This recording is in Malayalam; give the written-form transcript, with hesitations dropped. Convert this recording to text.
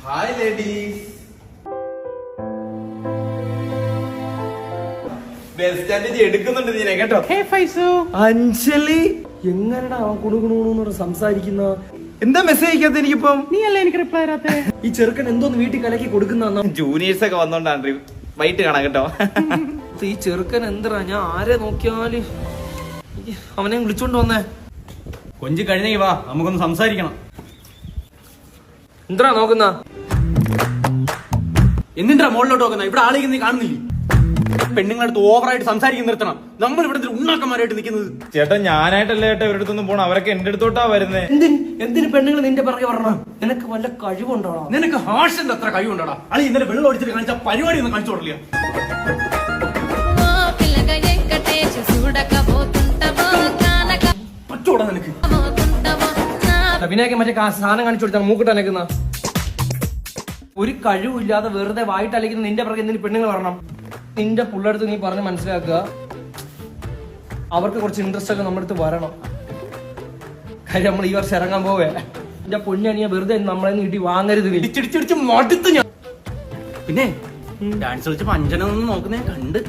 Hi ladies. ബസ് സ്റ്റാൻഡിൽ എടുക്കുന്നുണ്ട് നീനെ കേട്ടോ. അഞ്ജലി എങ്ങനെടാ അവൻ കുണുകുണു സംസാരിക്കുന്ന? എന്താ മെസ്സേജ് അയക്കാത്ത എനിക്കിപ്പം? നീ അല്ലേ എനിക്ക് റിപ്ലൈ തരാത്തെ? ഈ ചെറുക്കൻ എന്തോന്ന് വീട്ടിൽ കലക്കി കൊടുക്കുന്ന? ജൂനിയേഴ്സ് ഒക്കെ വന്നോണ്ടാണ് വൈകിട്ട് കാണാം കേട്ടോ. ഈ ചെറുക്കൻ എന്താ, ഞാൻ ആരെ നോക്കിയാല് അവനെ വിളിച്ചോണ്ട് വന്നേ. കൊഞ്ചി കഴിഞ്ഞേ വാ, നമുക്കൊന്ന് സംസാരിക്കണം. എന്താ നോക്കുന്ന? എന്തിനാ മുകളിലോട്ട് നോക്കുന്ന? ഇവിടെ ആളേക്ക് നീ കാണുന്നില്ലേ? പെണ്ണുങ്ങളടുത്ത് ഓവറായിട്ട് സംസാരിക്കുന്ന നിർത്തണം. നമ്മൾ ഇവിടെ ഉണ്ണാക്കന്മാരായിട്ട് നിൽക്കുന്നത്. ചേട്ടാ ഞാനായിട്ടല്ല ചേട്ടാ ഇവരുടെ അടുത്തൊന്നും പോണം. അവരൊക്കെ എന്റെ അടുത്തോട്ടാ വരുന്നേ. എന്തിന് പെണ്ണുങ്ങൾ നിന്റെ പിറകെ പറഞ്ഞ? നിനക്ക് വല്ല കഴിവുണ്ടോ? നിനക്ക് ഹാഷന്റെ അത്ര കഴിവുണ്ടോടാ? അളി ഇന്നലെ വെള്ളം ഒഴിച്ചിട്ട് കാണിച്ച പരിപാടി ഒന്നും കാണിച്ചു കൊടുക്കില്ല. പറ്റോടാ നിനക്ക്? വിനായക മറ്റേ സാധനം കാണിച്ചു കൊടുത്താൽ മൂക്കിട്ട് അലക്കുന്ന. ഒരു കഴിവില്ലാതെ വെറുതെ വായിട്ട് അലക്കുന്ന നിന്റെ പിറകെ എന്തിന് പെണ്ണുങ്ങൾ വരണം? നിന്റെ പുള്ളടുത്ത് നീ പറഞ്ഞ് മനസ്സിലാക്കുക, അവർക്ക് കുറച്ച് ഇൻട്രസ്റ്റ് ഒക്കെ നമ്മുടെ അടുത്ത് വരണം. കാര്യം നമ്മൾ ഈ വർഷം ഇറങ്ങാൻ പോവേ. എന്റെ പൊന്നണിയ വെറുതെ നമ്മളെ നീട്ടി വാങ്ങരുത്. ഇടിച്ചിടിച്ചിടിച്ച് മടുത്ത് ഞാൻ. പിന്നെ ഡാൻസ് കളിച്ചപ്പോ അഞ്ജന ഒന്ന് നോക്കുന്നേ കണ്ട്.